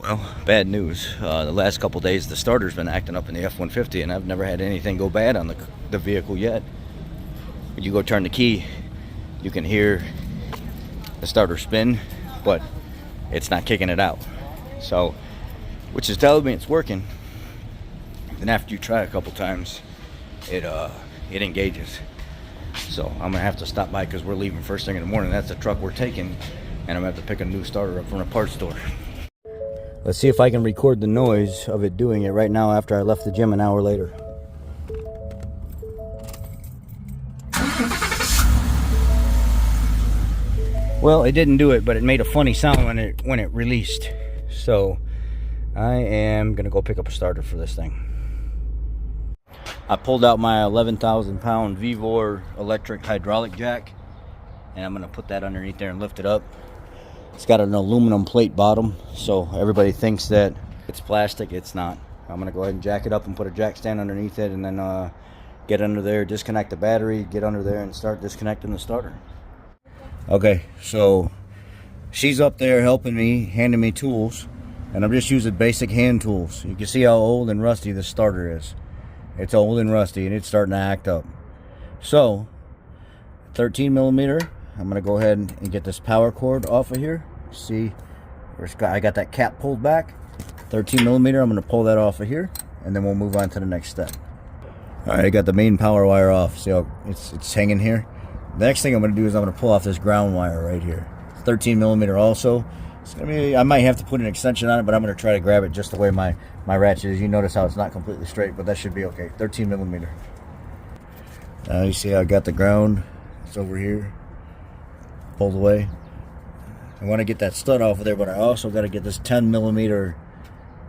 Well, bad news. The last couple days, the starter's been acting up in the F-150, and I've never had anything go bad on the vehicle yet. When you go turn the key, you can hear the starter spin, but it's not kicking it out. So, which is telling me it's working. Then after you try a couple times, it engages. So I'm gonna have to stop by because we're leaving first thing in the morning. That's the truck we're taking, and I'm gonna have to pick a new starter up from a parts store. Let's see if I can record the noise of it doing it right now after I left the gym an hour later. Well, it didn't do it, but it made a funny sound when it released. So I am gonna go pick up a starter for this thing. I pulled out my 11,000 pound Vevor electric hydraulic jack, and I'm gonna put that underneath there and lift it up. It's got an aluminum plate bottom, so everybody thinks that it's plastic. It's not. I'm gonna go ahead and jack it up and put a jack stand underneath it, and then get under there, disconnect the battery, get under there and start disconnecting the starter. Okay, so she's up there helping me, handing me tools, and I'm just using basic hand tools. You can see how old and rusty this starter is. It's old and rusty, and it's starting to act up. So 13 millimeter, I'm gonna go ahead and get this power cord off of here. See, I got that cap pulled back. 13 millimeter, I'm gonna pull that off of here, and then we'll move on to the next step. All right, I got the main power wire off. See how it's hanging here? The next thing I'm gonna do is I'm gonna pull off this ground wire right here. 13 millimeter also. It's gonna be, I might have to put an extension on it, but I'm gonna try to grab it just the way my ratchet is. You notice how it's not completely straight, but that should be okay. 13 millimeter. Now you see how I got the ground. It's over here. Pulled away. I want to get that stud off of there, but I also got to get this 10 millimeter.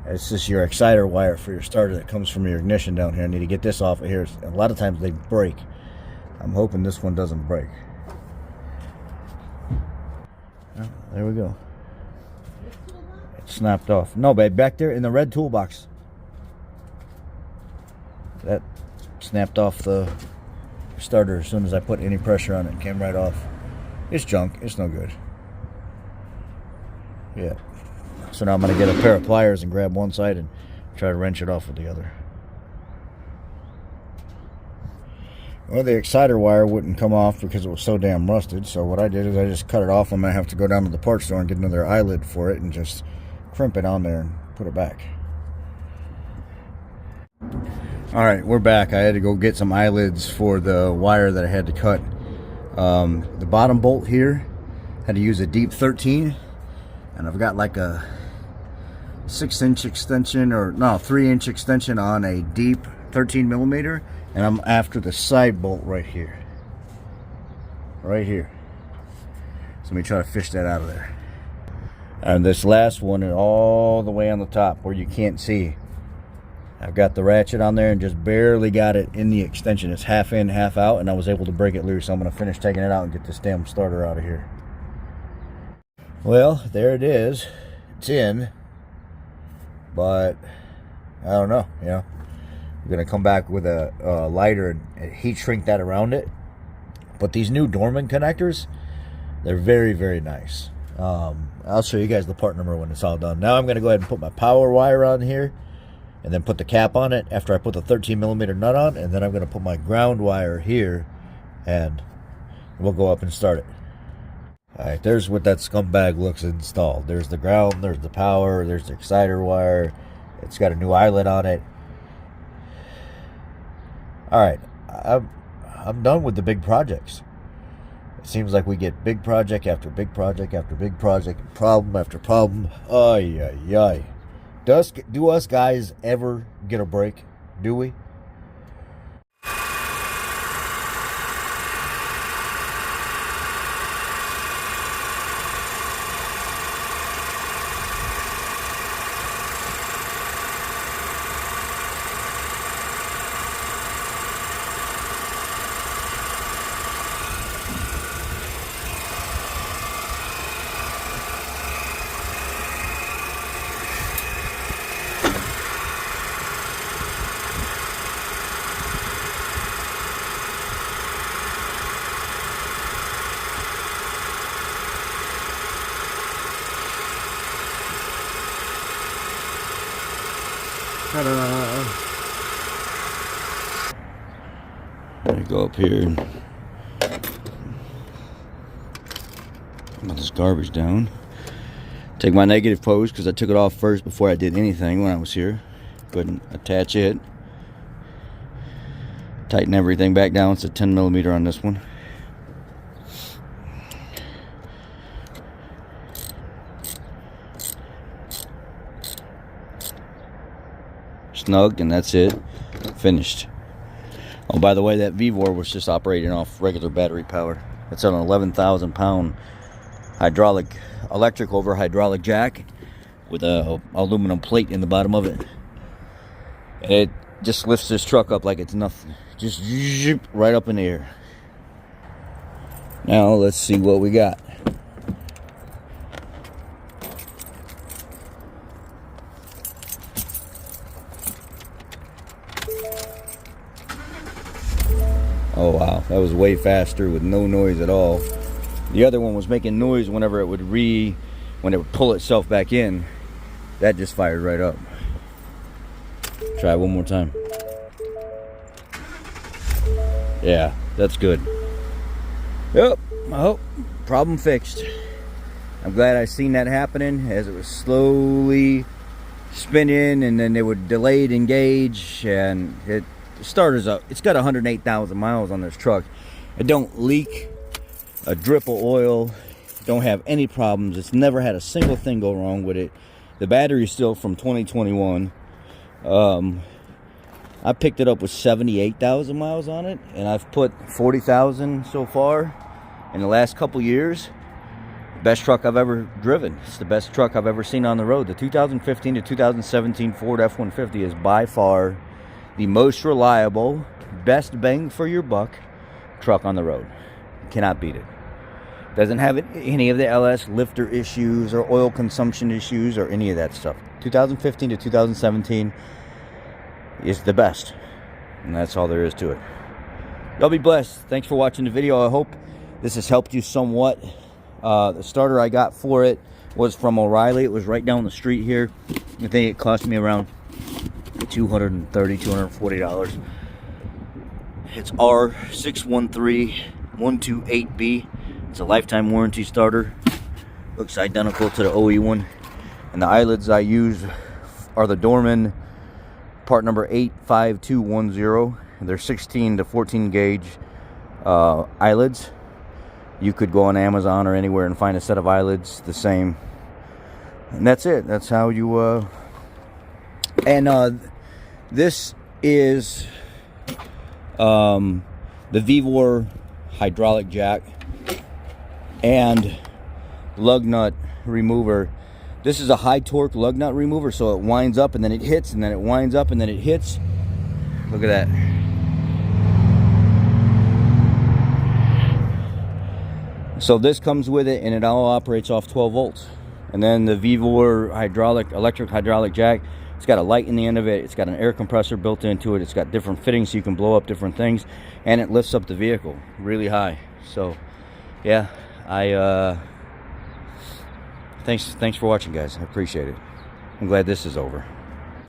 It's just your exciter wire for your starter that comes from your ignition down here. I need to get this off of here. A lot of times they break. I'm hoping this one doesn't break. Oh, there we go. It snapped off. No, babe, back there in the red toolbox. That snapped off the starter as soon as I put any pressure on it. It came right off. It's junk. It's no good. Yeah. So now I'm going to get a pair of pliers and grab one side and try to wrench it off with the other. Well, the exciter wire wouldn't come off because it was so damn rusted. So what I did is I just cut it off. I'm going to have to go down to the parts store and get another eyelid for it and just crimp it on there and put it back. All right, we're back. I had to go get some eyelids for the wire that I had to cut. The bottom bolt here, had to use a deep 13, and I've got like a 6-inch extension, or no, 3-inch extension on a deep 13 millimeter, and I'm after the side bolt right here. Right here. So let me try to fish that out of there. And this last one is all the way on the top where you can't see. I've got the ratchet on there and just barely got it in the extension. It's half in, half out, and I was able to break it loose. So I'm going to finish taking it out and get this damn starter out of here. Well, there it is. It's in. But, I don't know, you know. I'm going to come back with a lighter and heat shrink that around it. But these new Dorman connectors, they're very, very nice. I'll show you guys the part number when it's all done. Now I'm going to go ahead and put my power wire on here, and then put the cap on it after I put the 13 millimeter nut on, and then I'm going to put my ground wire here, and we'll go up and start it. Alright, there's what that scumbag looks installed. There's the ground, there's the power, there's the exciter wire. It's got a new eyelet on it. Alright, I'm done with the big projects. It seems like we get big project after big project after big project, problem after problem. Ay, ay, ay. Do us guys ever get a break? Do we? Ta-da! Let me go up here and put this garbage down. Take my negative pose because I took it off first before I did anything when I was here. Go ahead and attach it. Tighten everything back down. It's a 10mm on this one. Snug, and that's it. Finished. Oh, by the way, that VVOR was just operating off regular battery power. It's an 11,000 pound electric over hydraulic jack with a aluminum plate in the bottom of it. And it just lifts this truck up like it's nothing. Just right up in the air. Now let's see what we got. Oh wow, that was way faster with no noise at all. The other one was making noise whenever it would pull itself back in. That just fired right up. Try one more time. Yeah, that's good. Yep. Oh, problem fixed. I'm glad I seen that happening as it was slowly spinning, and then it would delayed engage, and it starters up. It's got 108,000 miles on this truck. It don't leak a drip of oil. Don't have any problems. It's never had a single thing go wrong with it. The battery is still from 2021. I picked it up with 78,000 miles on it, and I've put 40,000 so far in the last couple years. Best truck I've ever driven. It's the best truck I've ever seen on the road. The 2015 to 2017 Ford F-150 is by far the most reliable, best bang for your buck truck on the road. You cannot beat it. Doesn't have any of the LS lifter issues or oil consumption issues or any of that stuff. 2015 to 2017 is the best, and that's all there is to it. Y'all be blessed. Thanks for watching the video. I hope this has helped you somewhat. The starter I got for it was from O'Reilly. It was right down the street here. I think it cost me around $230, $240. It's R613128B. It's a lifetime warranty starter. Looks identical to the OE one. And the eyelids I use are the Dorman part number 85210. They're 16 to 14 gauge eyelids. You could go on Amazon or anywhere and find a set of eyelids the same. And that's it. That's how you... this is the VVOR hydraulic jack and lug nut remover. This is a high torque lug nut remover, so it winds up and then it hits, and then it winds up and then it hits. Look at that. So this comes with it, and it all operates off 12 volts. And then the VVOR electric hydraulic jack, it's got a light in the end of it. It's got an air compressor built into it. It's got different fittings so you can blow up different things, and it lifts up the vehicle really high. So yeah, thanks for watching, guys. I appreciate it. I'm glad this is over.